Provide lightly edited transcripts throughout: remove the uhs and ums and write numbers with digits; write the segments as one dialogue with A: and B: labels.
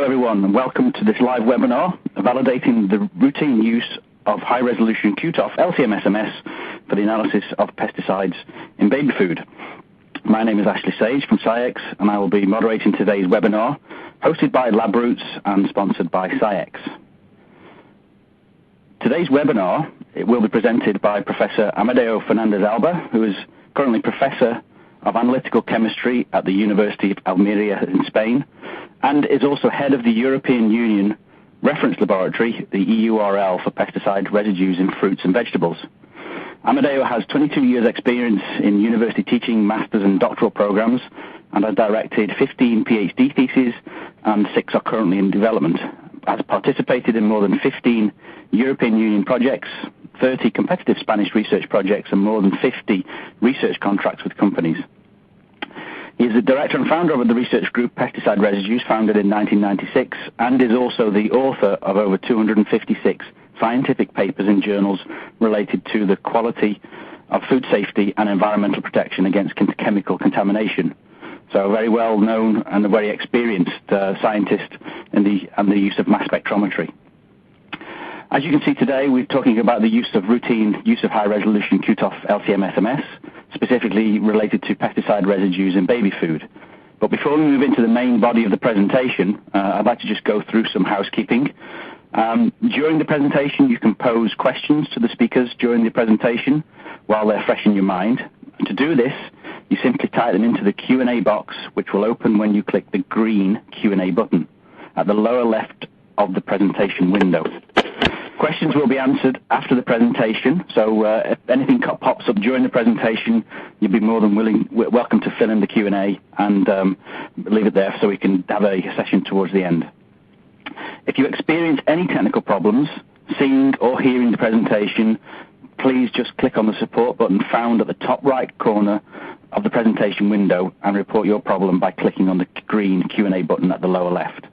A: Hello everyone, and welcome to this live webinar validating the routine use of high-resolution QTOF LC-MSMS for the analysis of pesticides in baby food. My name is Ashley Sage from SciEx, and I will be moderating today's webinar, hosted by Labroots and sponsored by SciEx. Today's webinar will be presented by Professor Amadeo Fernández Alba, who is currently Professor of Analytical Chemistry at the University of Almería in Spain, and is also head of the European Union Reference Laboratory, the EU MRL, for pesticide residues in fruits and vegetables. Amadeo has 22 years' experience in university teaching, master's and doctoral programs, and has directed 15 PhD theses, and 6 are currently in development. Has participated in more than 15 European Union projects, 30 competitive Spanish research projects, and more than 50 research contracts with companies. He is the director and founder of the research group Pesticide Residues, founded in 1996, and is also the author of over 256 scientific papers in journals related to the quality of food safety and environmental protection against chemical contamination. So a very well known and a very experienced scientist in the use of mass spectrometry. As you can see today, we're talking about the routine use of high-resolution QTOF LC-MSMS, specifically related to pesticide residues in baby food. But before we move into the main body of the presentation, I'd like to just go through some housekeeping. During the presentation, you can pose questions to the speakers during the presentation while they're fresh in your mind. And to do this, you simply type them into the Q&A box, which will open when you click the green Q&A button at the lower left of the presentation window. Questions will be answered after the presentation, so if anything pops up during the presentation, you'll be more than welcome to fill in the Q&A and leave it there so we can have a session towards the end. If you experience any technical problems seeing or hearing the presentation, please just click on the support button found at the top right corner of the presentation window and report your problem by clicking on the green Q&A button at the lower left.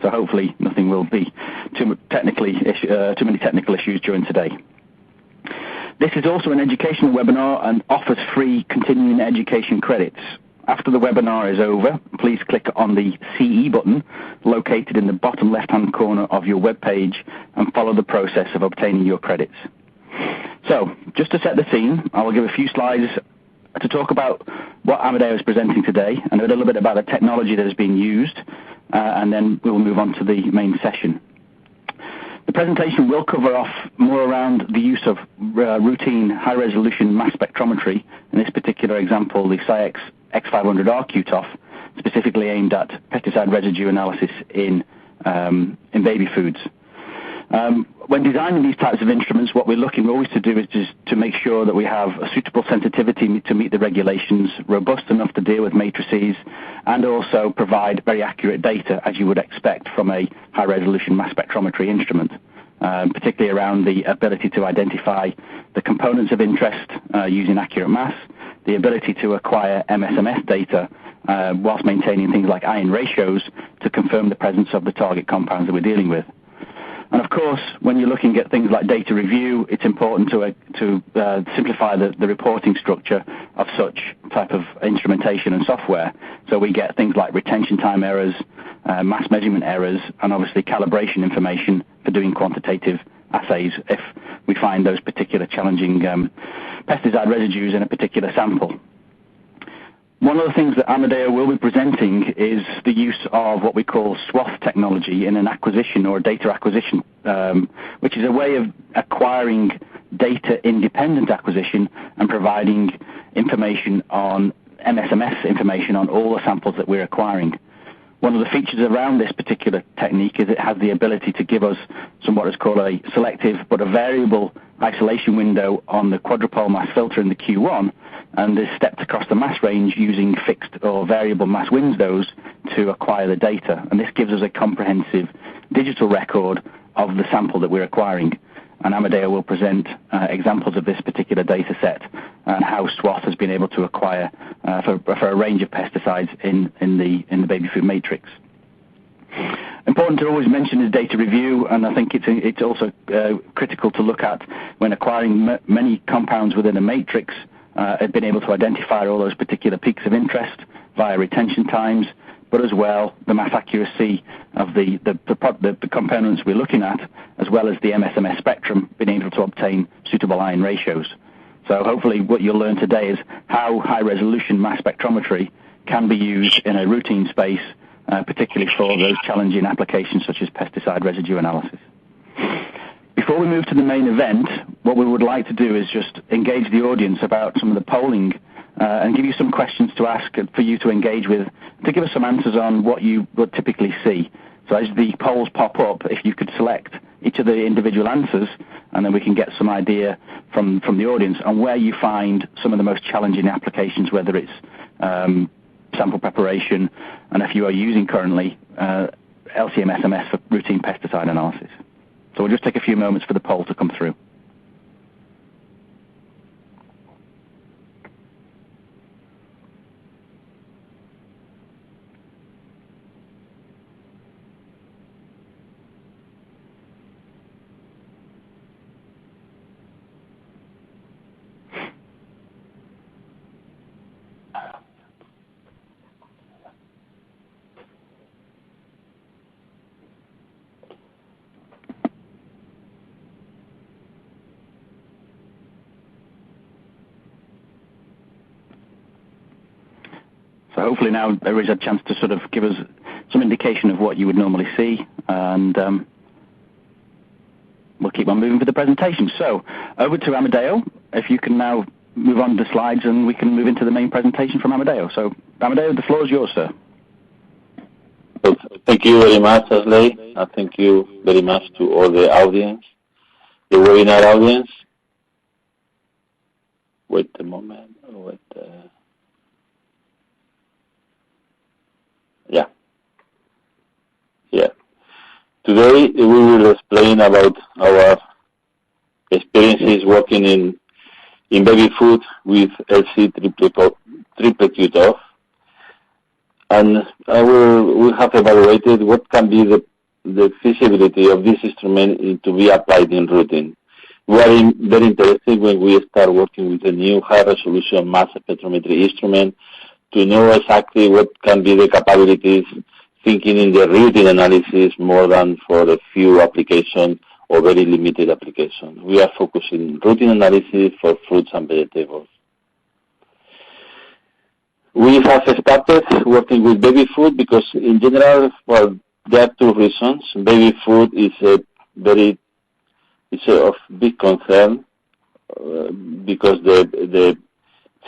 A: So hopefully nothing will be too many technical issues during today. This is also an educational webinar and offers free continuing education credits. After the webinar is over, please click on the CE button located in the bottom left-hand corner of your web page and follow the process of obtaining your credits. So, just to set the scene, I will give a few slides to talk about what Amadeo is presenting today and a little bit about the technology that is being used, and then we will move on to the main session. The presentation will cover off more around the use of routine high-resolution mass spectrometry, in this particular example, the SciEx X500R QTOF, specifically aimed at pesticide residue analysis in baby foods. When designing these types of instruments, what we're looking always to do is just to make sure that we have a suitable sensitivity to meet the regulations, robust enough to deal with matrices, and also provide very accurate data, as you would expect from a high-resolution mass spectrometry instrument, particularly around the ability to identify the components of interest using accurate mass, the ability to acquire MSMS data whilst maintaining things like ion ratios to confirm the presence of the target compounds that we're dealing with. And of course, when you're looking at things like data review, it's important to simplify the reporting structure of such type of instrumentation and software. So we get things like retention time errors, mass measurement errors, and obviously calibration information for doing quantitative assays if we find those particular challenging pesticide residues in a particular sample. One of the things that Amadeo will be presenting is the use of what we call SWATH technology in an acquisition or data acquisition, which is a way of acquiring data-independent acquisition and providing information on MSMS information on all the samples that we're acquiring. One of the features around this particular technique is it has the ability to give us what is called a selective but a variable isolation window on the quadrupole mass filter in the Q1, and is stepped across the mass range using fixed or variable mass windows to acquire the data. And this gives us a comprehensive digital record of the sample that we're acquiring. And Amadeo will present examples of this particular data set and how SWATH has been able to acquire for a range of pesticides in the baby food matrix. Important to always mention is data review, and I think it's also critical to look at when acquiring many compounds within a matrix, been able to identify all those particular peaks of interest via retention times, but as well the mass accuracy of the components we're looking at, as well as the MSMS spectrum, being able to obtain suitable ion ratios. So hopefully what you'll learn today is how high-resolution mass spectrometry can be used in a routine space, particularly for those challenging applications such as pesticide residue analysis. Before we move to the main event, what we would like to do is just engage the audience about some of the polling and give you some questions to ask for you to engage with, to give us some answers on what you would typically see. So as the polls pop up, if you could select each of the individual answers, and then we can get some idea from the audience on where you find some of the most challenging applications, whether it's sample preparation, and if you are using currently LC-MS/MS for routine pesticide analysis. So we'll just take a few moments for the poll to come through. So hopefully now there is a chance to sort of give us some indication of what you would normally see, and we'll keep on moving with the presentation. So over to Amadeo. If you can now move on to slides and we can move into the main presentation from Amadeo. So Amadeo, the floor is yours, sir.
B: Thank you very much, Ashley. Thank you very much to all the audience, the webinar audience. Wait a moment. Today we will explain about our experiences working in baby food with LC triple QTOF, and we have evaluated what can be the feasibility of this instrument to be applied in routine. We are very interested when we start working with a new high-resolution mass spectrometry instrument to know exactly what can be the capabilities, thinking in the routine analysis more than for a few applications or very limited applications. We are focusing routine analysis for fruits and vegetables. We have started working with baby food because in general, well, there are two reasons. Baby food is of big concern because the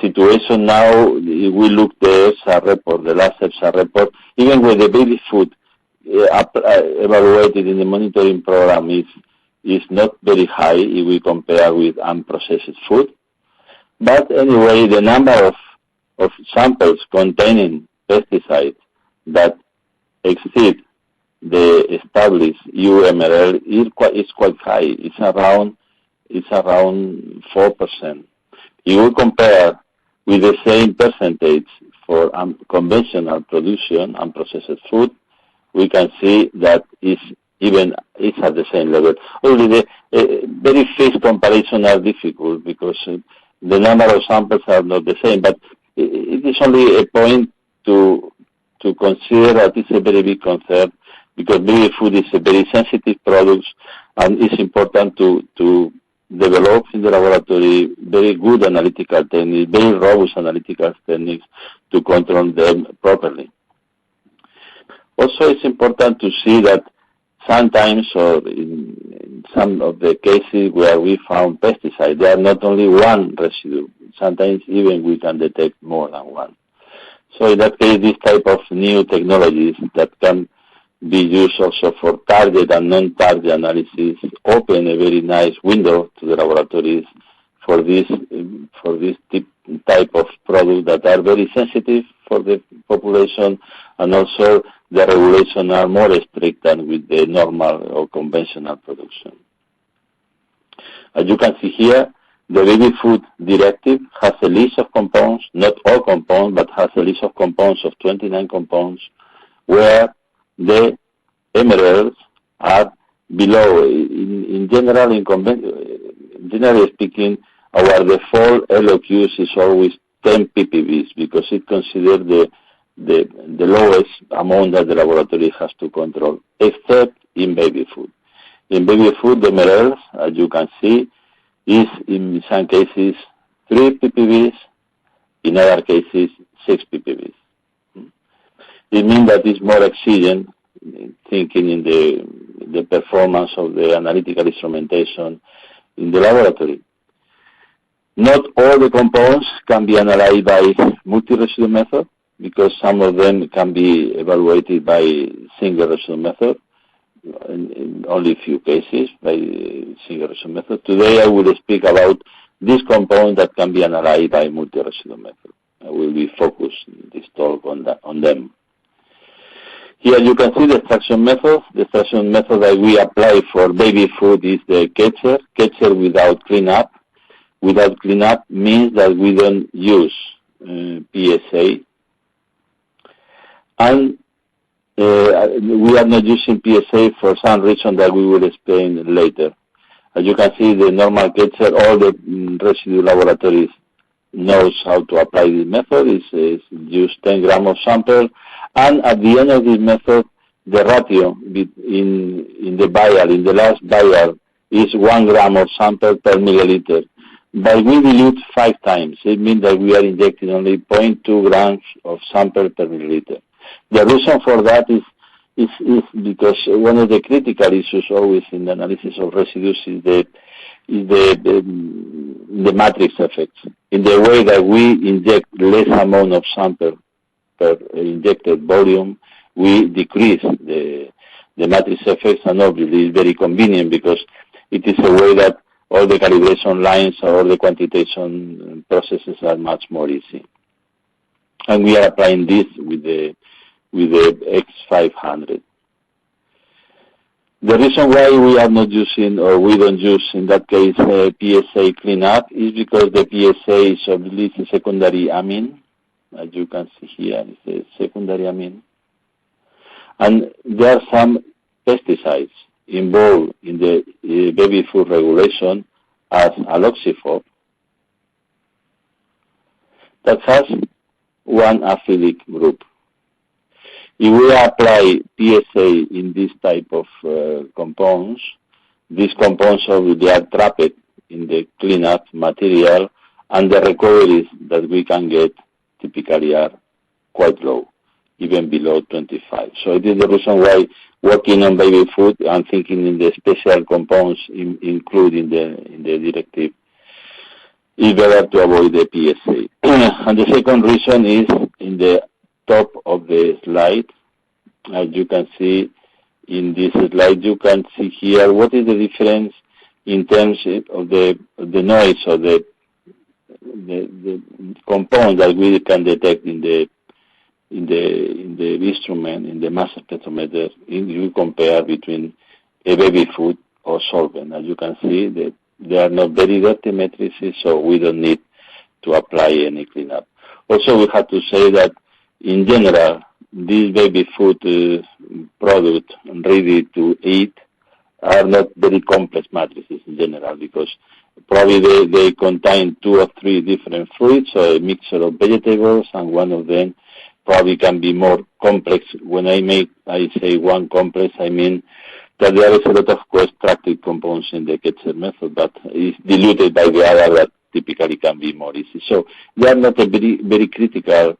B: situation now, we look the EFSA report, the last EFSA report, even with the baby food evaluated in the monitoring program is not very high if we compare with unprocessed food. But anyway, the number of samples containing pesticides that exceed the established EU MRL is quite high. It's around 4%. If we compare with the same percentage for conventional production and processed food, we can see that it's at the same level. Only the very fast comparison are difficult because the number of samples are not the same, but it is only a point to consider that it's a very big concern because baby food is a very sensitive product, and it's important to develop in the laboratory very good analytical techniques, very robust analytical techniques to control them properly. Also, it's important to see that sometimes, or in some of the cases where we found pesticide, there are not only one residue. Sometimes even we can detect more than one. So in that case, this type of new technologies that can be used also for target and non-target analysis open a very nice window to the laboratories for this type of product that are very sensitive for the population, and also the regulations are more strict than with the normal or conventional production. As you can see here, the baby food directive has a list of compounds, not all compounds, but has a list of compounds of 29 compounds, where the MRLs are below. In general, generally speaking, our default LOQs is always 10 ppbs because it considers the lowest amount that the laboratory has to control, except in baby food. In baby food, the MRL, as you can see, is in some cases 3 ppb, in other cases 6 ppb. It means that it's more exigent, thinking in the performance of the analytical instrumentation in the laboratory. Not all the compounds can be analyzed by multi-residue method, because some of them can be evaluated by single residue method, in only a few cases by single residue method. Today I will speak about this compound that can be analyzed by multi-residue method. I will be focused in this talk on them. Here you can see the extraction method. The extraction method that we apply for baby food is the catcher without cleanup. Without cleanup means that we don't use PSA. And we are not using PSA for some reason that we will explain later. As you can see, the normal catcher, all the residue laboratories knows how to apply this method. Is use 10 grams of sample, and at the end of this method, the ratio in the vial, in the last vial, is 1 gram of sample per milliliter. But we dilute 5 times. It means that we are injecting only 0.2 grams of sample per milliliter. The reason for that is because one of the critical issues always in the analysis of residues is the matrix effects. In the way that we inject less amount of sample per injected volume, we decrease the matrix effects, and obviously it's very convenient because it is a way that all the calibration lines or all the quantitation processes are much more easy. And we are applying this with the X500. The reason why we are not using, or we don't use in that case, PSA cleanup is because the PSA is obviously a secondary amine. As you can see here, it's a secondary amine. And there are some pesticides involved in the baby food regulation as aloxifop that has one acidic group. If we apply PSA in this type of compounds, these compounds obviously are trapped in the cleanup material, and the recoveries that we can get typically are quite low, even below 25. So it is the reason why working on baby food and thinking in the special compounds included in the directive is better to avoid the PSA. And the second reason is in the top of the slide. As you can see in this slide, you can see here what is the difference in terms of the noise or the compound that we can detect in the instrument, in the mass spectrometer. You compare between a baby food or solvent. As you can see, they are not very dirty matrices, so we don't need to apply any cleanup. Also, we have to say that in general, these baby food products ready to eat are not very complex matrices in general, because probably they contain 2 or 3 different fruits, or a mixture of vegetables, and one of them probably can be more complex. When I say one complex, I mean that there is a lot of co-extracted compounds in the catcher method that is diluted by the other that typically can be more easy. So they are not a very, very critical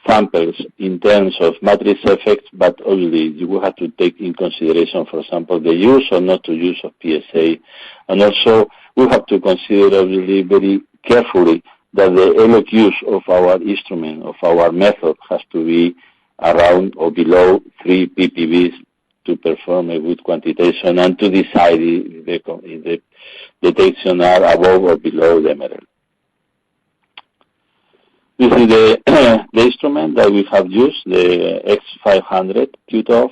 B: samples in terms of matrix effects, but obviously you will have to take in consideration, for example, the use or not to use of PSA. And also we have to consider obviously very carefully that the LQs of our instrument, of our method, has to be around or below 3 ppb to perform a good quantitation and to decide if the detection are above or below the MRL. This is the instrument that we have used, the X500 QTOF,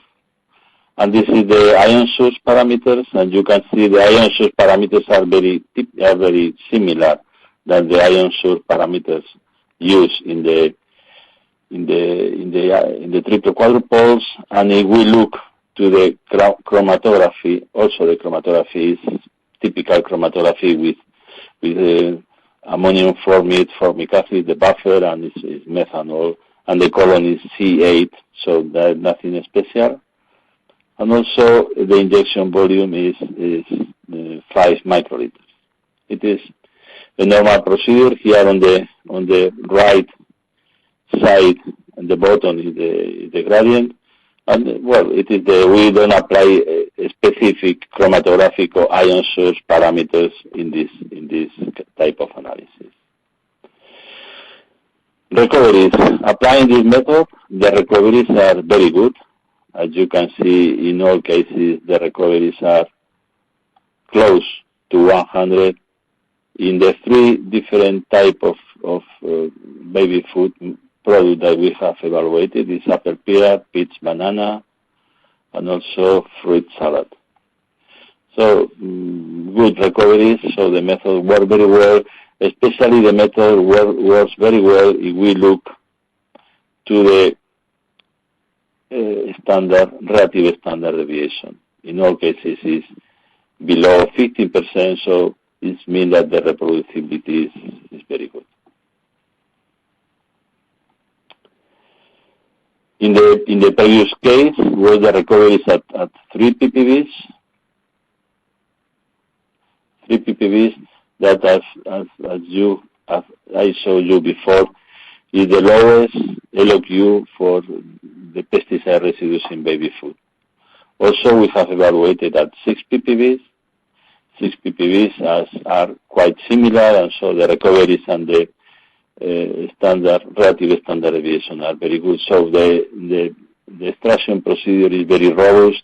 B: and this is the ion source parameters, and you can see the ion source parameters are very similar than the ion source parameters used in the triple quadrupoles. And if we look to the chromatography, also the chromatography is typical chromatography with ammonium formate, formic acid, the buffer, and is methanol, and the column is C8, so there's nothing special. And also the injection volume is 5 microliters. It is the normal procedure. Here on the right side and the bottom is the gradient. And well, it is we don't apply a specific chromatographic or ion source parameters in this type of analysis. Recoveries. Applying this method, the recoveries are very good. As you can see, in all cases, the recoveries are close to 100. In the 3 different type of baby food product that we have evaluated is apple pear, peach banana, and also fruit salad. So good recoveries, so the method worked very well, especially the method works very well if we look to the relative standard deviation. In all cases is below 15%, so it means that the reproducibility is very good. In the previous case, where the recovery is at 3 ppbs, that as I showed you before, is the lowest LOQ for the pesticide residues in baby food. Also, we have evaluated at 6 ppbs. 6 ppbs are quite similar, and so the recoveries and the relative standard deviation are very good. So the extraction procedure is very robust,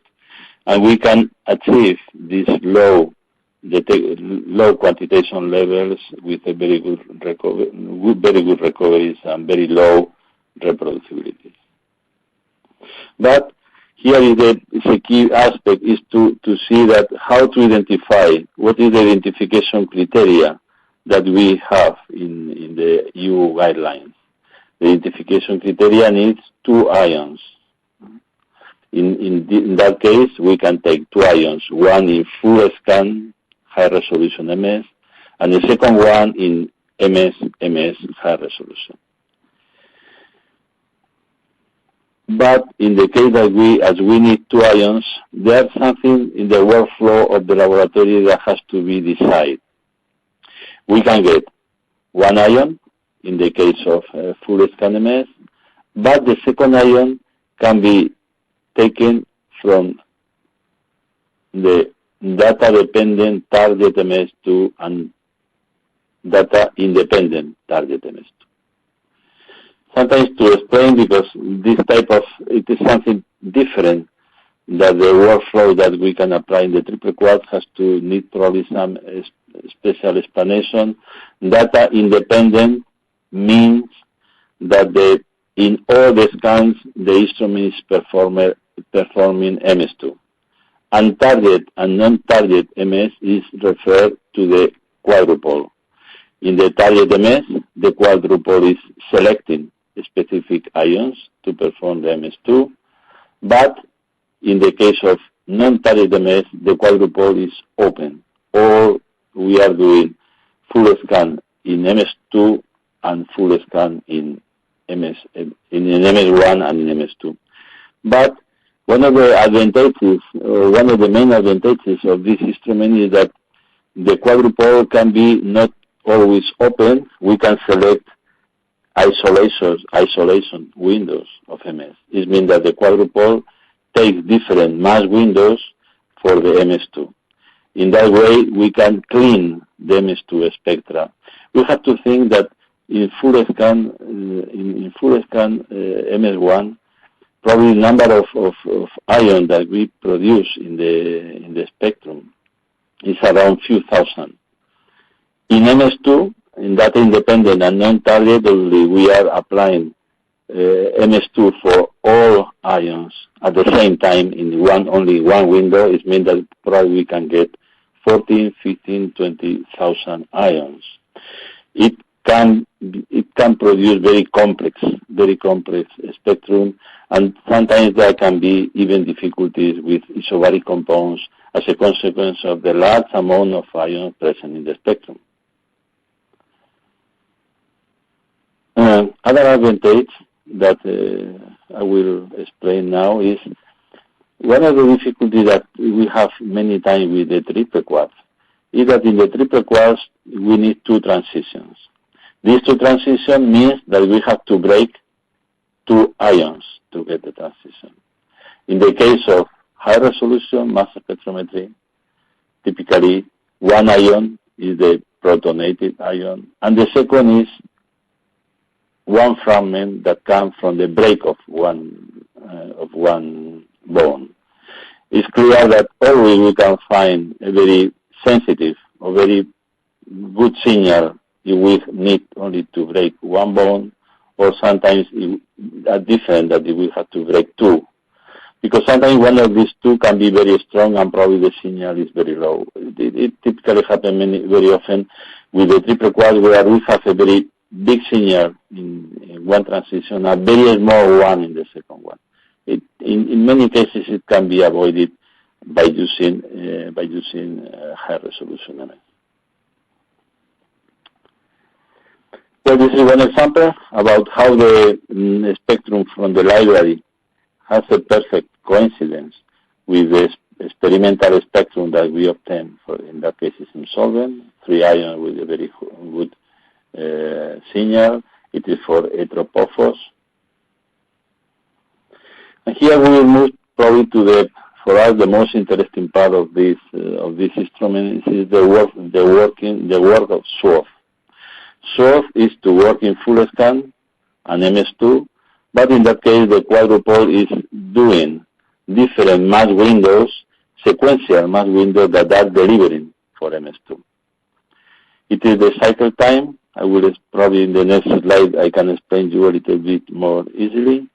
B: and we can achieve these low quantitation levels with a very good recoveries and very low reproducibility. But here is a key aspect is to see that how to identify what is the identification criteria that we have in the EU guidelines. The identification criteria needs 2 ions. In that case, we can take 2 ions, one in full scan, high resolution MS, and the second one in MSMS, high resolution. But in the case that as we need 2 ions, there's something in the workflow of the laboratory that has to be decided. We can get 1 ion in the case of full scan MS, but the second ion can be taken from the data-dependent target MS2 and data-independent target MS2. Sometimes to explain, because this type of, it is something different, that the workflow that we can apply in the triple quad has to need probably some special explanation. Data independent means that in all the scans, the instrument is performing MS2. And target and non-target MS is referred to the quadrupole. In the target MS, the quadrupole is selecting specific ions to perform the MS2, but in the case of non-target MS, the quadrupole is open, or we are doing full scan in MS2 and full scan in MS1 and in MS2. But one of the advantages, one of the main advantages of this instrument is that the quadrupole can be not always open. We can select isolation windows of MS. It means that the quadrupole takes different mass windows for the MS2. In that way, we can clean the MS2 spectra. We have to think that in full scan MS1, probably the number of ions that we produce in the spectrum is around few thousand. In MS2, in data independent and non-target, we are applying MS2 for all ions at the same time in only one window. It means that probably we can get 14, 15, 20,000 ions. It can produce very complex spectrum, and sometimes there can be even difficulties with isobaric compounds as a consequence of the large amount of ions present in the spectrum. Other advantage that I will explain now is one of the difficulties that we have many times with the triple quad is that in the triple quads we need two transitions. These two transitions means that we have to break two ions to get the transition. In the case of high resolution mass spectrometry, typically one ion is the protonated ion, and the second is one fragment that comes from the break of one bone. It's clear that always we can find a very sensitive or very good signal if we need only to break one bone, or sometimes different that if we have to break two. Because sometimes one of these two can be very strong and probably the signal is very low. It typically happens very often with the triple quad where we have a very big signal in one transition, a very small one in the second one. In many cases it can be avoided by using high resolution MS. So this is one example about how the spectrum from the library has a perfect coincidence with the experimental spectrum that we obtain. For, in that case, it's in solvent, 3 ions with a very good signal. It is for heteropophos. And here we will move probably to for us the most interesting part of this instrument is the work of SWATH. SWATH is to work in full scan and MS2, but in that case the quadrupole is doing different mass windows, sequential mass windows that are delivering for MS2. It is the cycle time. I will probably in the next slide I can explain you a little bit more easily.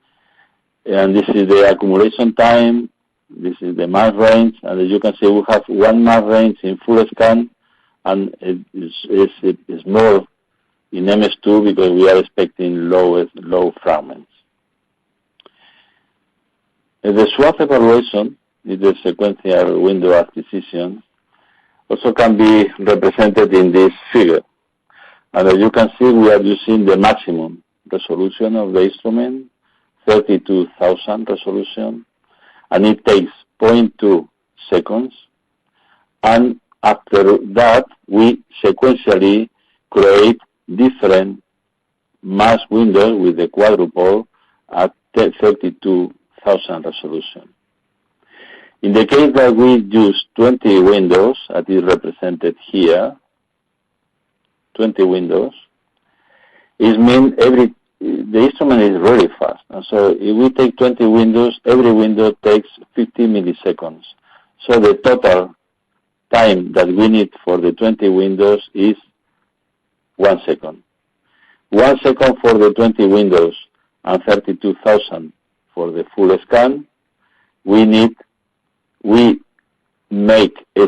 B: And this is the accumulation time. This is the mass range, and as you can see, we have one mass range in full scan, and it's more in MS2 because we are expecting low fragments. The SWATH evaluation is the sequential window acquisition, also can be represented in this figure. And as you can see, we are using the maximum resolution of the instrument, 32,000 resolution, and it takes 0.2 seconds. And after that, we sequentially create different mass windows with the quadrupole at 32,000 resolution. In the case that we use 20 windows, as is represented here, 20 windows, it means the instrument is really fast. And so if we take 20 windows, every window takes 50 milliseconds. So the total time that we need for the 20 windows is 1 second. 1 second for the 20 windows and 32,000 for the full scan. We make a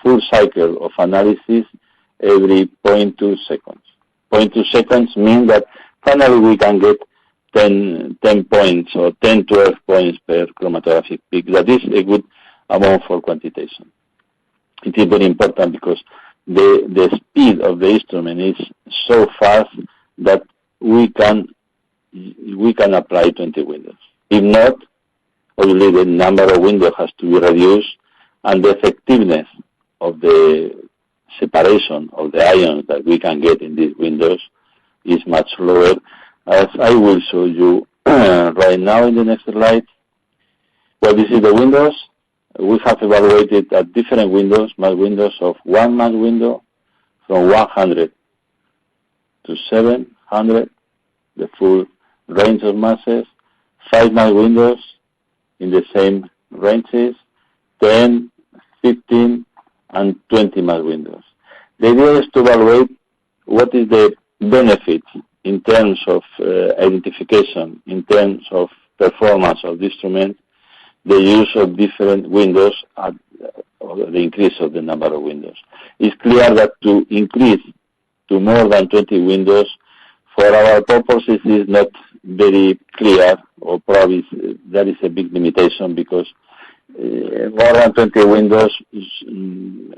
B: full cycle of analysis every 0.2 seconds. 0.2 seconds mean that finally we can get 10 points or 10, 12 points per chromatographic peak. That is a good amount for quantitation. It is very important because the speed of the instrument is so fast that we can apply 20 windows. If not, obviously the number of windows has to be reduced and the effectiveness of the separation of the ions that we can get in these windows is much lower, as I will show you right now in the next slide. Well, this is the windows. We have evaluated at different windows, mass windows of one mass window from 100 to 700, the full range of masses, 5 mass windows in the same ranges, 10, 15, and 20 mass windows. The idea is to evaluate what is the benefits in terms of identification, in terms of performance of the instrument, the use of different windows or the increase of the number of windows. It's clear that to increase to more than 20 windows for our purposes is not very clear, or probably that is a big limitation because more than 20 windows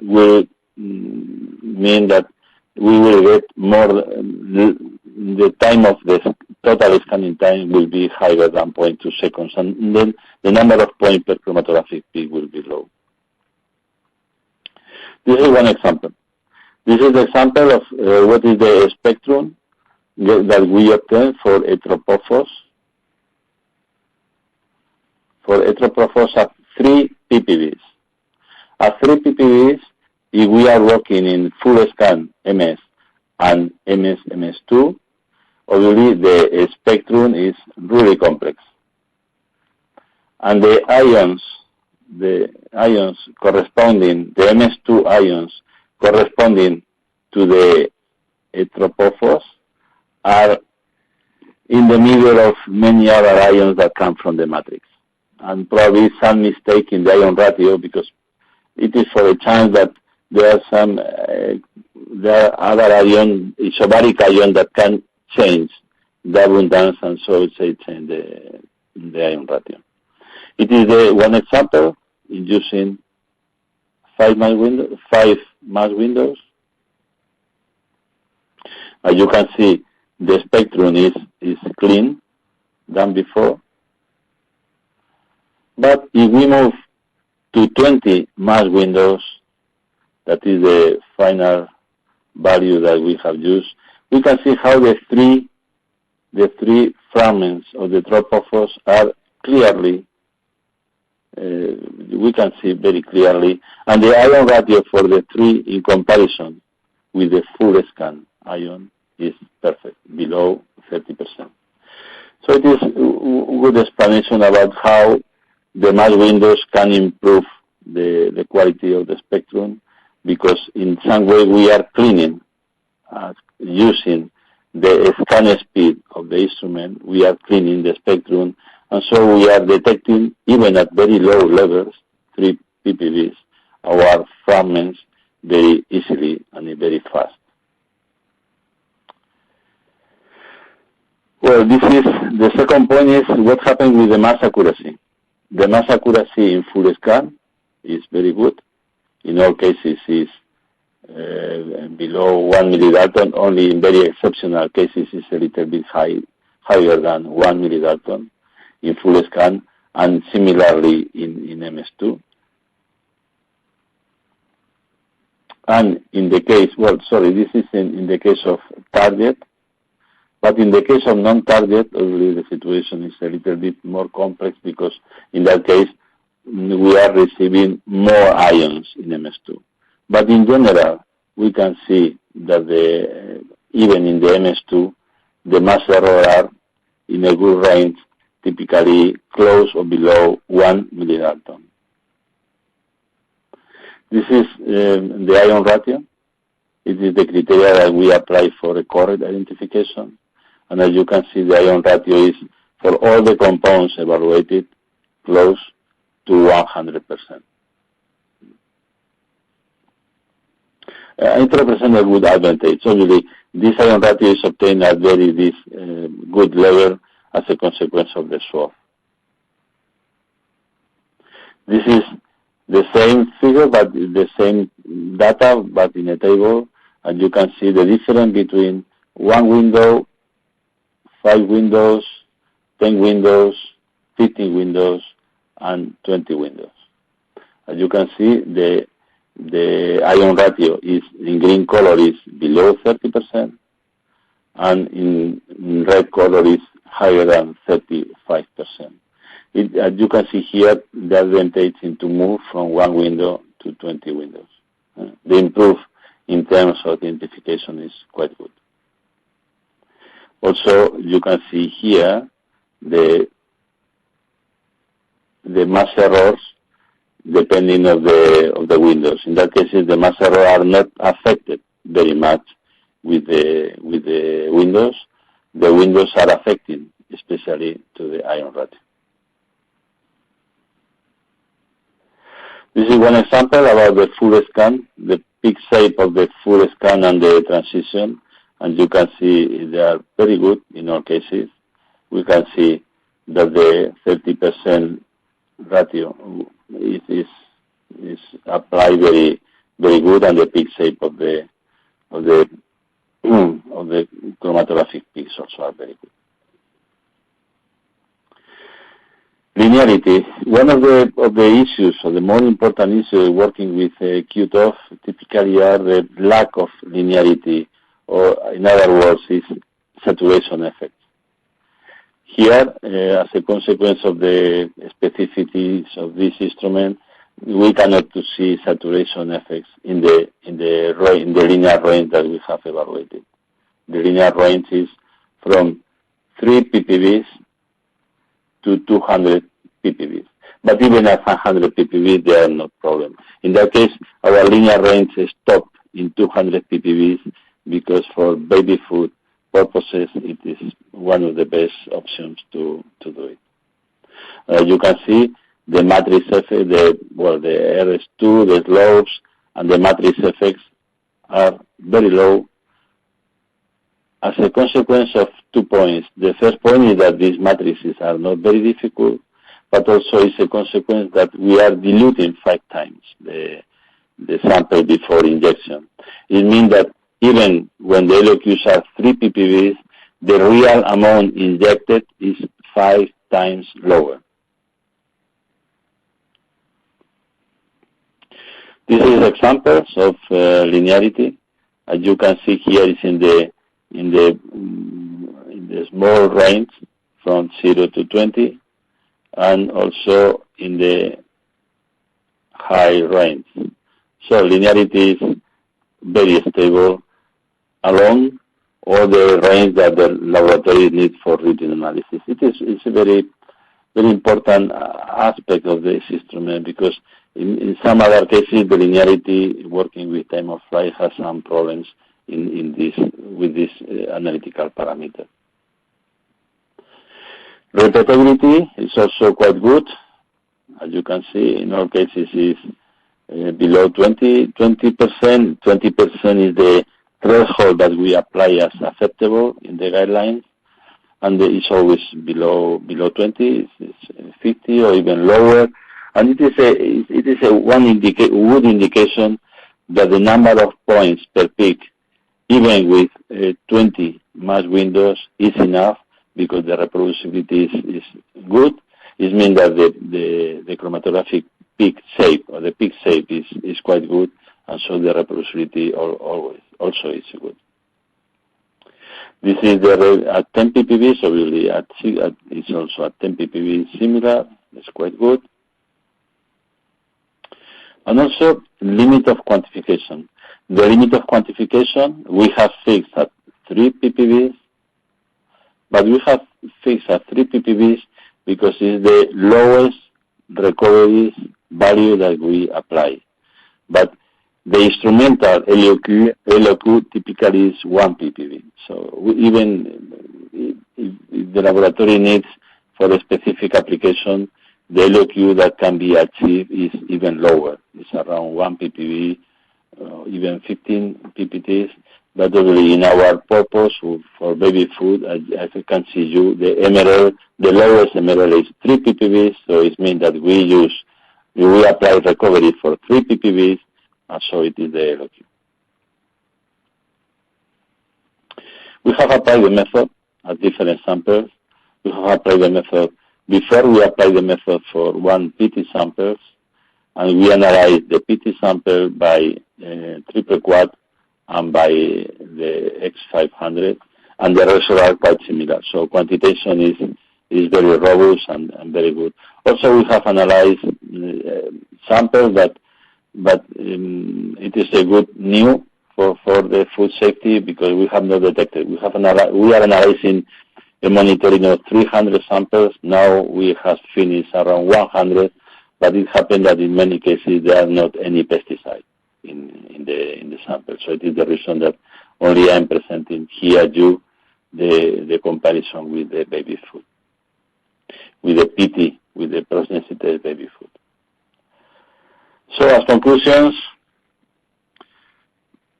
B: will mean that we will get more, the time of the total scanning time will be higher than 0.2 seconds, and then the number of points per chromatographic peak will be low. This is one example. This is the example of what is the spectrum that we obtain for Heteropophos. For Heteropophos at 3 ppbs. At 3 ppbs, if we are working in full scan MS and MSMS2, obviously the spectrum is really complex. And the ions corresponding, the MS2 ions corresponding to the Heteropophos are in the middle of many other ions that come from the matrix. And probably some mistake in the ion ratio, because it is for a chance that there are other ion, isobaric ion that can change the abundance, and so it's change the ion ratio. It is the one example using 5 mass windows. As you can see, the spectrum is clean than before. But if we move to 20 mass windows, that is the final value that we have used, we can see how the three fragments of the Heteropophos are clearly, we can see very clearly, and the ion ratio for the 3 in comparison with the full scan ion is perfect, below 30%. So it is a good explanation about how the mass windows can improve the quality of the spectrum, because in some way we are cleaning, using the scan speed of the instrument, we are cleaning the spectrum, and so we are detecting, even at very low levels, 3 ppbs, our fragments very easily and very fast. Well, the second point is what happened with the mass accuracy. The mass accuracy in full scan is very good. In all cases is below 1 millidalton. Only in very exceptional cases is a little bit higher than 1 millidalton in full scan, and similarly in MS2. And in the case, this is in the case of target, but in the case of non-target, obviously the situation is a little bit more complex, because in that case we are receiving more ions in MS2. But in general, we can see that even in the MS2, the mass error are in a good range, typically close or below 1 millidalton. This is the ion ratio. It is the criteria that we apply for a correct identification. And as you can see, the ion ratio is, for all the compounds evaluated, close to 100%. It represents a good advantage. Obviously, this ion ratio is obtained at very good level as a consequence of the SWATH. This is the same figure, but the same data, but in a table, and you can see the difference between 1 window, 5 windows, 10 windows, 15 windows, and 20 windows. As you can see, the ion ratio is in green color is below 30%, and in red color is higher than 35%. As you can see here, the advantage is to move from 1 window to 20 windows. The improve in terms of identification is quite good. Also, you can see here the mass errors depending of the windows. In that case, the mass error are not affected very much with the windows. The windows are affecting, especially to the ion ratio. This is one example about the full scan, the peak shape of the full scan and the transition. And you can see they are very good in all cases. We can see that the 30% ratio is applied very, very good, and the peak shape of the chromatographic peaks also are very good. Linearity. One of the issues, or the more important issues working with QTOF, typically are the lack of linearity, or in other words, is saturation effect. Here, as a consequence of the specificities of this instrument, we cannot see saturation effects in the linear range that we have evaluated. The linear range is from 3 ppb to 200 ppb. But even at 100 ppb, there are no problem. In that case, our linear range is stopped in 200 ppb because for baby food purposes, it is one of the best options to do it. You can see the matrix effect, the RS2, the slopes, and the matrix effects are very low as a consequence of 2 points. The first point is that these matrices are not very difficult, but also it's a consequence that we are diluting 5 times the sample before injection. It means that even when the LOQs are 3 ppb, the real amount injected is 5 times lower. This is examples of linearity. As you can see here, is in the small range from 0 to 20, and also in the high range. So linearity is very stable along all the range that the laboratory needs for routine analysis. It's a very, very important aspect of this instrument, because in some other cases, the linearity working with time of flight has some problems with this analytical parameter. Repeatability is also quite good. As you can see, in all cases is below 20%. 20% is the threshold that we apply as acceptable in the guidelines, and it's always below 20. It's 50 or even lower, and it is a good indication that the number of points per peak, even with 20 mass windows, is enough, because the reproducibility is good. It means that the chromatographic peak shape, or the peak shape, is quite good, and so the reproducibility also is good. This is at 10 ppb, so really it's also at 10 ppb similar. It's quite good. And also limit of quantification. The limit of quantification we have fixed at 3 ppb, but we have fixed at 3 ppb because it's the lowest recoveries value that we apply. But the instrumental LOQ typically is 1 ppb. So even if the laboratory needs for a specific application, the LOQ that can be achieved is even lower. It's around 1 ppb, even 15 ppts. But obviously in our purpose for baby food, as you can see, the MRL, the lowest MRL is 3 ppb, so it means that we apply recovery for 3 ppb, and so it is the LOQ. We have applied the method at different samples. We have applied the method before we apply the method for 1 PT samples, and we analyze the PT sample by triple quad and by the X500, and the results are quite similar. So quantitation is very robust and very good. Also, we have analyzed samples but it is a good new for the food safety, because we have not detected. We are analyzing a monitoring of 300 samples. Now we have finished around 100, but it happened that in many cases there are not any pesticide in the sample. So it is the reason that only I'm presenting here the comparison with the baby food, with the PT, with the process-sensitive baby food. So as conclusions,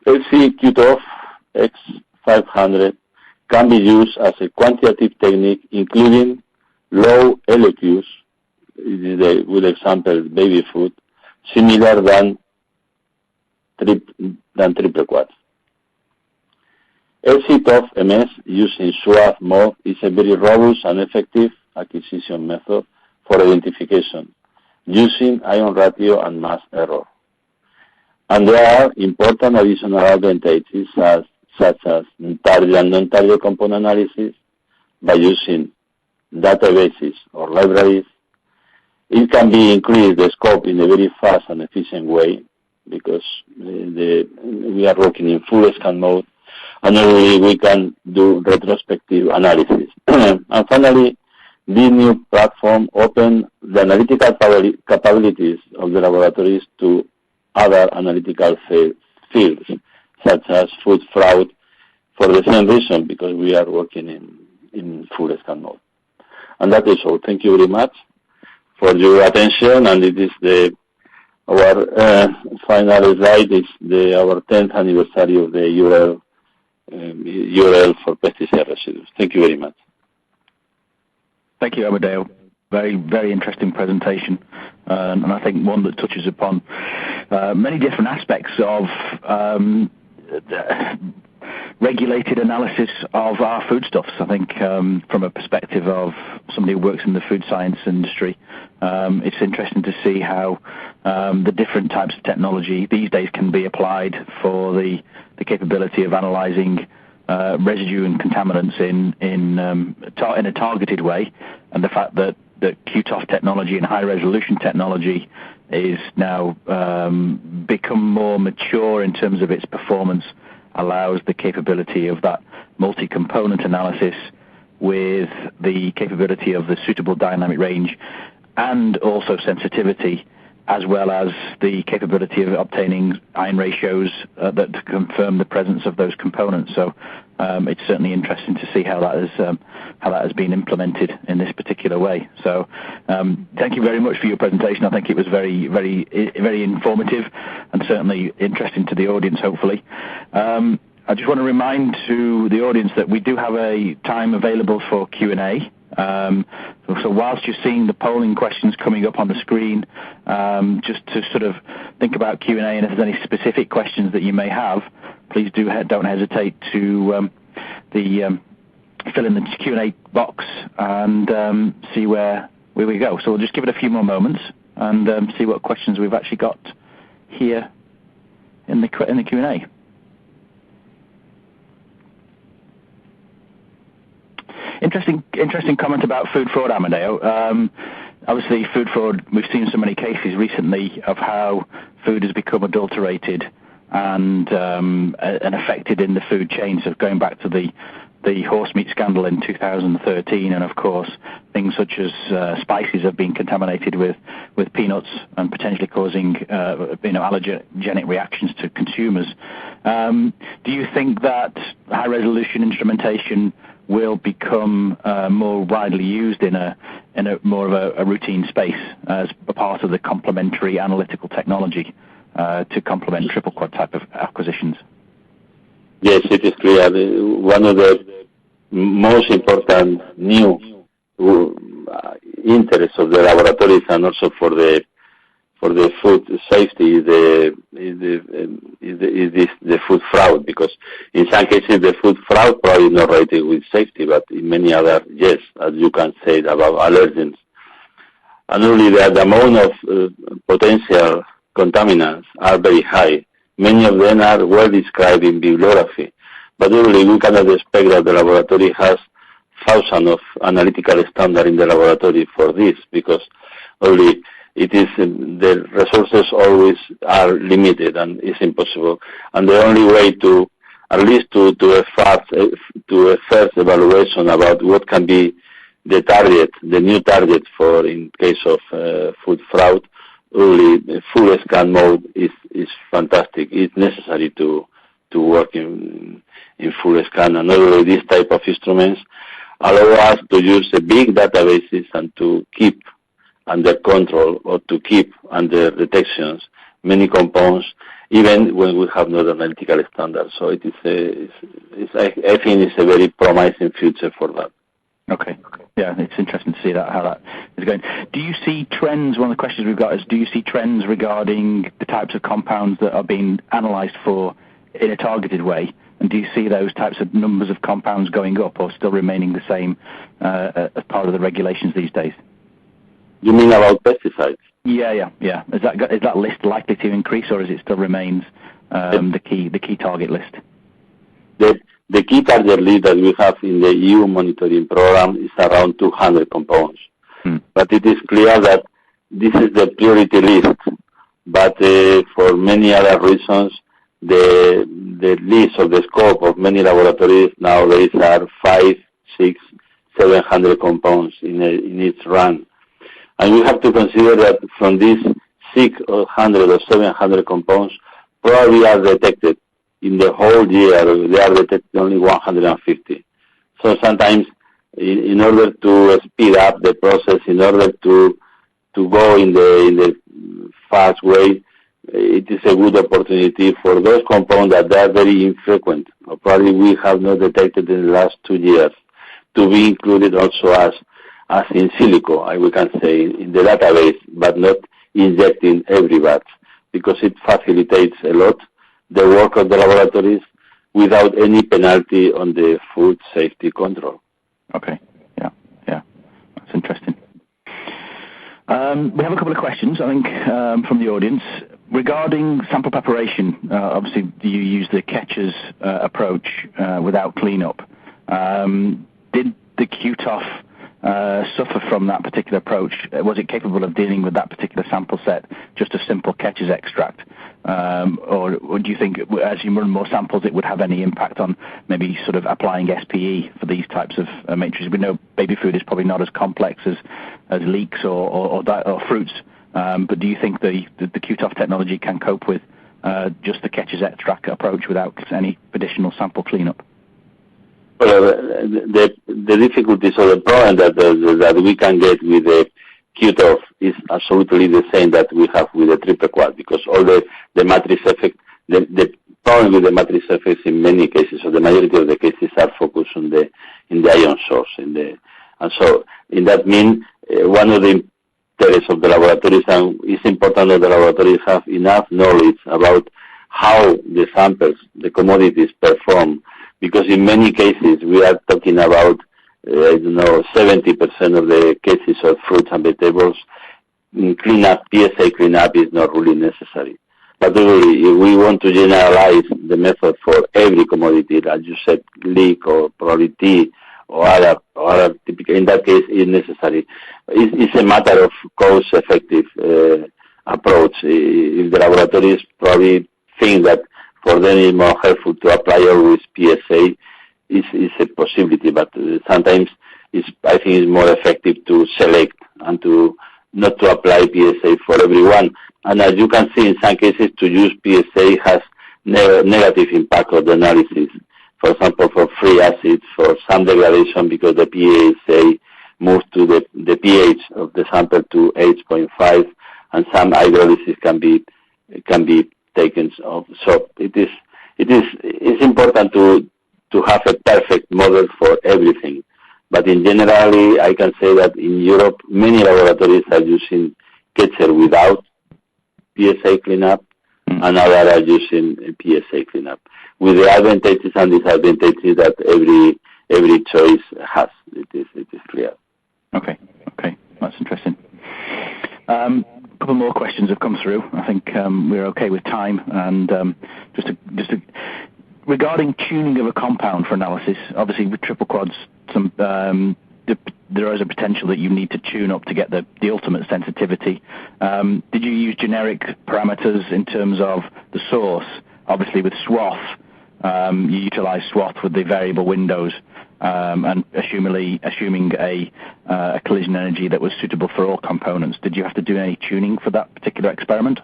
B: LC QTOF X500 can be used as a quantitative technique, including low LOQs. It is a good example, baby food, similar than triple quad. LC-TOF MS used in SWATH mode is a very robust and effective acquisition method for identification using ion ratio and mass error. And there are important additional advantages such as target and non-target component analysis by using databases or libraries. It can be increased the scope in a very fast and efficient way because we are working in full scan mode, and only we can do retrospective analysis. And finally, this new platform opens the analytical capabilities of the laboratories to other analytical fields, such as food fraud, for the same reason, because we are working in full scan mode. And that is all. Thank you very much for your attention, and it is our final slide is our 10th anniversary of the URL for pesticide residues. Thank you very much.
A: Thank you, Amadeo. Very, very interesting presentation, and I think one that touches upon many different aspects of regulated analysis of our foodstuffs. I think from a perspective of somebody who works in the food science industry, it's interesting to see how the different types of technology these days can be applied for the capability of analyzing residue and contaminants in a targeted way, and the fact that QTOF technology and high-resolution technology is now become more mature in terms of its performance, allows the capability of that multi-component analysis with the capability of the suitable dynamic range and also sensitivity, as well as the capability of obtaining ion ratios that confirm the presence of those components. So it's certainly interesting to see how that has been implemented in this particular way. So thank you very much for your presentation. I think it was very, very, very informative and certainly interesting to the audience, hopefully. I just want to remind to the audience that we do have a time available for Q&A. So whilst you're seeing the polling questions coming up on the screen, just to sort of think about Q&A, and if there's any specific questions that you may have, please don't hesitate to fill in the Q&A box and see where we go. So we'll just give it a few more moments and see what questions we've actually got here in the Q&A. Interesting comment about food fraud, Amadeo. Obviously, food fraud, we've seen so many cases recently of how food has become adulterated and affected in the food chain. So going back to the horse meat scandal in 2013, and of course things such as spices have been contaminated with peanuts and potentially causing allergenic reactions to consumers. Do you think that high resolution instrumentation will become more widely used in a more of a routine space as a part of the complementary analytical technology to complement triple quad type of acquisitions?
B: Yes, it is clear. One of the most important new interests of the laboratories and also for the food safety is the food fraud, because in some cases the food fraud probably not related with safety, but in many other, yes, as you can say about allergens. And only the amount of potential contaminants are very high. Many of them are well described in bibliography, but really we cannot expect that the laboratory has thousands of analytical standards in the laboratory for this, because only it is the resources always are limited and it's impossible. And the only way to at least to a first evaluation about what can be the target, the new target for in case of food fraud, only full scan mode is fantastic. It's necessary to work in full scan, and only this type of instruments allow us to use a big databases and to keep under control or to keep under detections many compounds, even when we have no analytical standards. So it is I think it's a very promising future for that.
A: Okay. Yeah, it's interesting to see how that is going. Do you see trends? One of the questions we've got is, do you see trends regarding the types of compounds that are being analysed for in a targeted way? And do you see those types of numbers of compounds going up or still remaining the same as part of the regulations these days?
B: You mean about pesticides?
A: Yeah. Is that list likely to increase, or is it still remains the key target list?
B: The key target list that we have in the EU monitoring program is around 200 compounds. But it is clear that this is the priority list. But for many other reasons, the list or the scope of many laboratories nowadays are 5, 6, 700 compounds in each run. And we have to consider that from these 600 or 700 compounds, probably are detected in the whole year, they are detected only 150. So sometimes, in order to speed up the process, in order to go in the fast way, it is a good opportunity for those compounds that are very infrequent, or probably we have not detected in the last 2 years, to be included also as in silico, we can say, in the database, but not injecting every batch, because it facilitates a lot the work of the laboratories without any penalty on the food safety control.
A: Okay, yeah, that's interesting. We have a couple of questions, I think, from the audience. Regarding sample preparation, obviously you use the catcher's approach without cleanup. Did the QTOF suffer from that particular approach? Was it capable of dealing with that particular sample set, just a simple catcher's extract? Or do you think as you run more samples it would have any impact on maybe sort of applying SPE for these types of matrices? We know baby food is probably not as complex as leeks or fruits, but do you think the QTOF technology can cope with just the catcher's extract approach without any additional sample cleanup?
B: Well, the difficulties or the problem that we can get with the QTOF is absolutely the same that we have with the triple quad, because all the matrix effect, the problem with the matrix effects in many cases, or the majority of the cases, are focused in the ion source. And so in that mean, one of the interests of the laboratories, and it's important that the laboratories have enough knowledge about how the samples, the commodities perform, because in many cases we are talking about 70% of the cases of fruits and vegetables, cleanup, PSA cleanup is not really necessary. But really, if we want to generalize the method for every commodity, as you said, leek or probably tea or other typical, in that case, is necessary. It's a matter of cost-effective approach. If the laboratories probably think that for them it's more helpful to apply always PSA, is a possibility, but sometimes I think it's more effective to select and to not to apply PSA for everyone. And as you can see, in some cases, to use PSA has negative impact on the analysis. For example, for free acids, for some degradation, because the PSA moves to the pH of the sample to 8.5, and some hydrolysis can be taken off. So it's important to have a perfect model for everything. But in general, I can say that in Europe, many laboratories are using catcher without PSA cleanup, and others are using PSA cleanup, with the advantages and disadvantages that every choice has. It is clear.
A: Okay, that's interesting. A couple more questions have come through. I think we're okay with time, and regarding tuning of a compound for analysis, obviously with triple quads, there is a potential that you need to tune up to get the ultimate sensitivity. Did you use generic parameters in terms of the source? Obviously with SWATH, you utilize SWATH with the variable windows, and assuming a collision energy that was suitable for all components. Did you have to do any tuning for that particular experiment?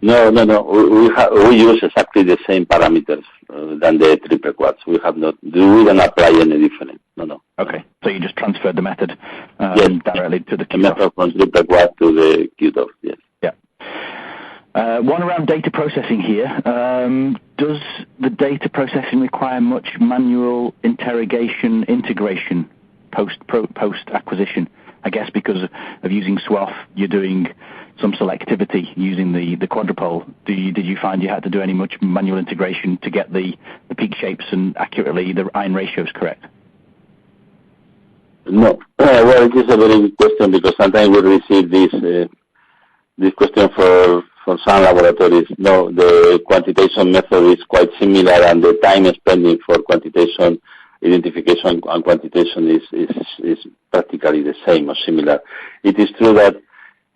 B: No. We use exactly the same parameters than the triple quads. We didn't apply any different. No.
A: Okay, so you just transferred the method directly to the QTOF.
B: The method from triple quad to the QTOF, yes.
A: Yeah. One around data processing here. Does the data processing require much manual integration post acquisition? I guess because of using SWATH, you're doing some selectivity using the quadrupole. Did you find you had to do any much manual integration to get the peak shapes and accurately the ion ratios correct?
B: No. Well, it is a very good question because sometimes we receive this question for some laboratories. No, the quantitation method is quite similar, and the time spending for quantitation, identification, and quantitation is practically the same or similar. It is true that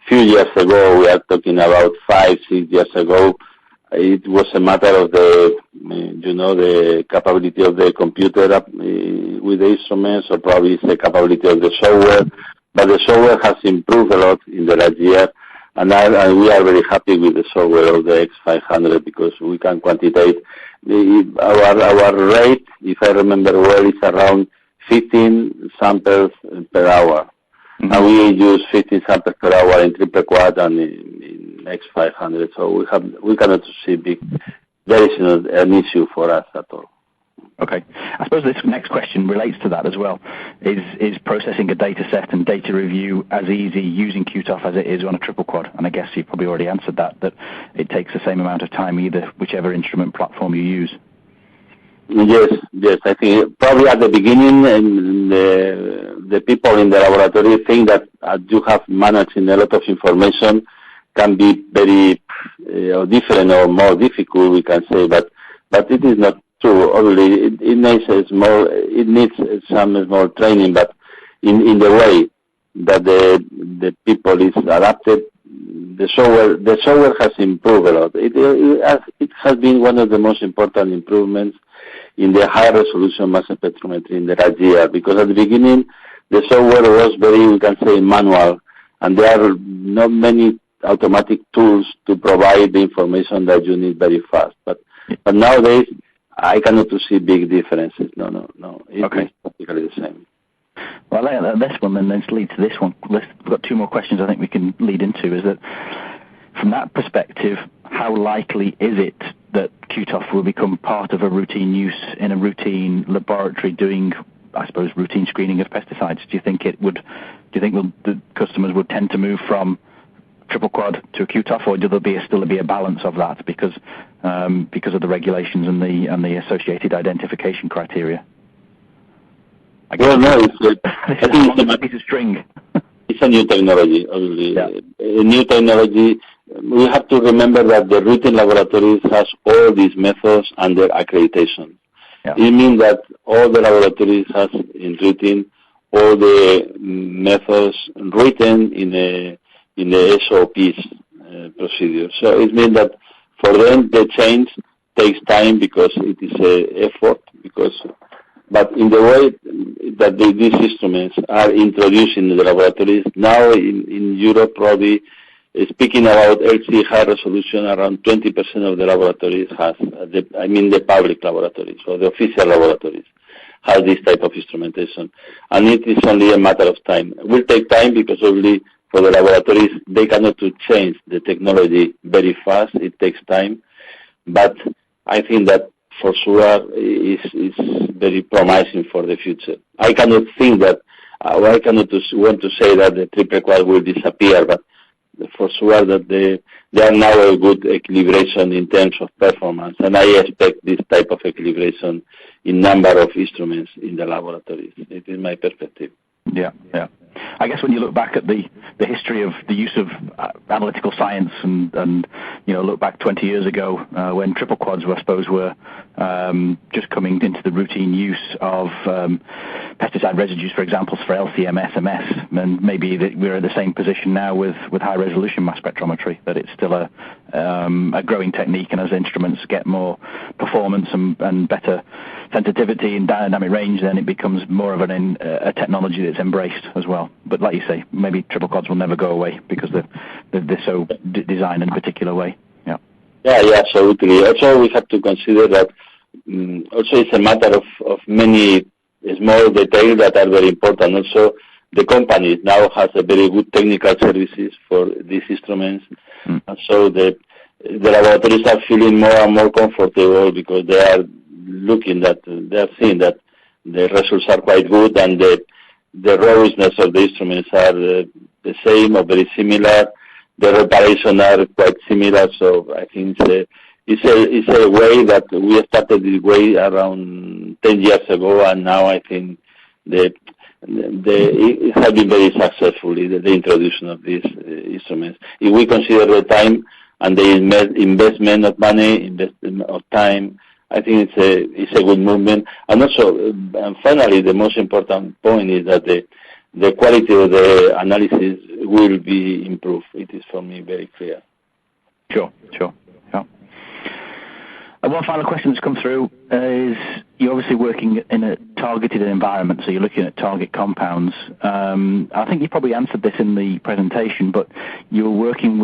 B: few years ago, we are talking about 5-6 years ago, it was a matter of the capability of the computer with the instruments, or probably it's the capability of the software. But the software has improved a lot in the last year, and we are very happy with the software of the X500 because we can quantitate. Our rate, if I remember well, is around 15 samples per hour. Mm-hmm. And we use 15 samples per hour in triple quad and in X500. So we cannot see there is an issue for us at all.
A: Okay. I suppose this next question relates to that as well. Is processing a data set and data review as easy using QTOF as it is on a triple quad? And I guess you probably already answered that it takes the same amount of time either, whichever instrument platform you use.
B: Yes. I think probably at the beginning, the people in the laboratory think that you have managing a lot of information can be very different or more difficult, we can say, but it is not true. Obviously, it needs some small training, but in the way that the people is adapted, the software has improved a lot. It has been one of the most important improvements in the high resolution mass spectrometry in the last year, because at the beginning the software was very, we can say, manual, and there are not many automatic tools to provide the information that you need very fast. But nowadays I cannot see big differences. No. It's practically the same.
A: Well, this one then leads to this one. We've got two more questions I think we can lead into. Is that from that perspective, how likely is it that QTOF will become part of a routine use in a routine laboratory doing, I suppose, routine screening of pesticides? Do you think the customers would tend to move from triple quad to a QTOF, or do there still be a balance of that because of the regulations and the associated identification criteria?
B: Well, no,
A: it's a piece of string.
B: It's a new technology, obviously.
A: Yeah.
B: A new technology. We have to remember that the routine laboratories has all these methods under accreditation. Yeah. It means that all the laboratories has in routine all the methods written in the SOPs procedure. So it means that for them the change takes time because it is an effort. But in the way that these instruments are introduced in the laboratories, now in Europe probably, speaking about LC high resolution, around 20% of the laboratories has, the public laboratories or the official laboratories have this type of instrumentation. And it is only a matter of time. It will take time because only for the laboratories, they cannot change the technology very fast. It takes time. But I think that for sure is very promising for the future. I cannot think that, I cannot want to say that the triple quad will disappear, but for sure that they are now a good equilibration in terms of performance, and I expect this type of equilibration in number of instruments in the laboratories. It is my perspective.
A: Yeah. I guess when you look back at the history of the use of analytical science and look back 20 years ago when triple quads were just coming into the routine use of pesticide residues, for example, for LC MSMS, and maybe we're in the same position now with high resolution mass spectrometry, that it's still a growing technique, and as instruments get more performance and better sensitivity and dynamic range, then it becomes more of a technology that's embraced as well. But like you say, maybe triple quads will never go away because they're so designed in a particular way. Yeah.
B: Yeah, absolutely. Also, we have to consider that also it's a matter of many small details that are very important. Also, the company now has a very good technical services for these instruments, and so the laboratories are feeling more and more comfortable because they are seeing that the results are quite good, and the robustness of the instruments are the same or very similar. The reparation are quite similar, so I think it's a way that we started this way around 10 years ago, and now I think it has been very successful, the introduction of these instruments. If we consider the time and the investment of money, investment of time, I think it's a good movement. And also, finally, the most important point is that the quality of the analysis will be improved. It is, for me, very clear.
A: Sure. Yeah. And one final question that's come through is, you're obviously working in a targeted environment, so you're looking at target compounds. I think you probably answered this in the presentation, but you're working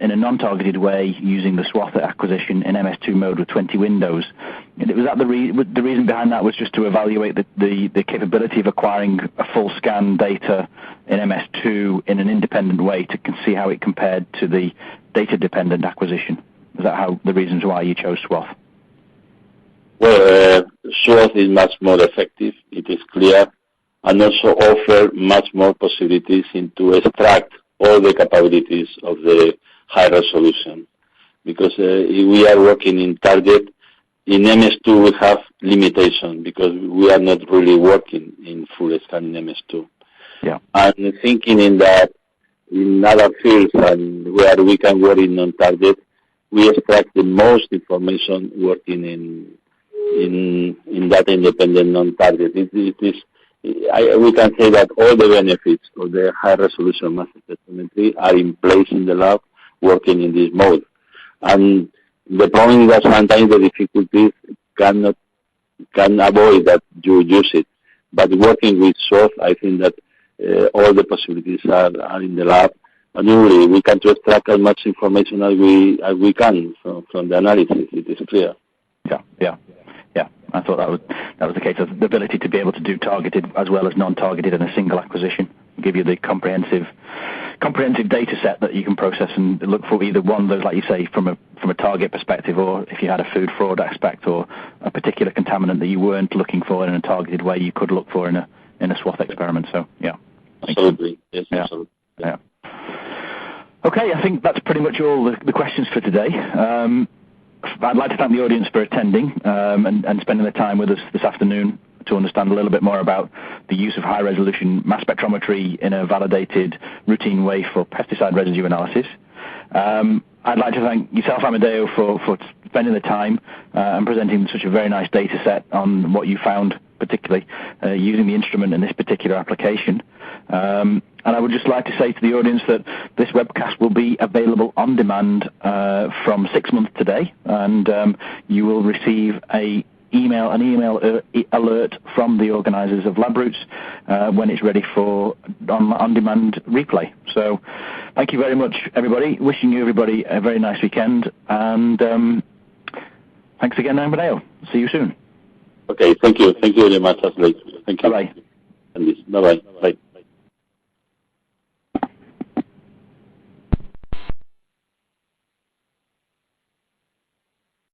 A: in a non-targeted way using the SWATH acquisition in MS2 mode with 20 windows. Was that the reason behind that was just to evaluate the capability of acquiring a full scan data in MS2 in an independent way to see how it compared to the data-dependent acquisition? Is that the reasons why you chose SWATH?
B: Well, SWATH is much more effective, it is clear, and also offer much more possibilities to extract all the capabilities of the high resolution. Because if we are working in target, in MS2 we have limitation because we are not really working in full scan in MS2.
A: Yeah.
B: And thinking in that in other fields and where we can work in non-target, we extract the most information working in data independent non-target. We can say that all the benefits of the high resolution mass spectrometry are in place in the lab working in this mode. And the problem is that sometimes the difficulties can avoid that you use it. But working with SWATH, I think that all the possibilities are in the lab. And really, we can extract as much information as we can from the analysis. It is clear.
A: Yeah. I thought that was the case. The ability to be able to do targeted as well as non-targeted in a single acquisition, give you the comprehensive data set that you can process and look for either one of those, like you say, from a target perspective, or if you had a food fraud aspect or a particular contaminant that you weren't looking for in a targeted way, you could look for in a SWATH experiment. So yeah.
B: Absolutely. Yes, absolutely.
A: Yeah. Okay, I think that's pretty much all the questions for today. I'd like to thank the audience for attending and spending their time with us this afternoon to understand a little bit more about the use of high-resolution mass spectrometry in a validated, routine way for pesticide residue analysis. I'd like to thank yourself, Amadeo, for spending the time and presenting such a very nice data set on what you found, particularly using the instrument in this particular application. And I would just like to say to the audience that this webcast will be available on demand from 6 months today, and you will receive an email alert from the organisers of Labroots when it's ready for on-demand replay. So thank you very much, everybody. Wishing you everybody a very nice weekend, and thanks again, Amadeo. See you soon.
B: Okay, thank you. Thank you very much, Ashley. Thank you.
A: Bye-bye.
B: Bye-bye. Bye.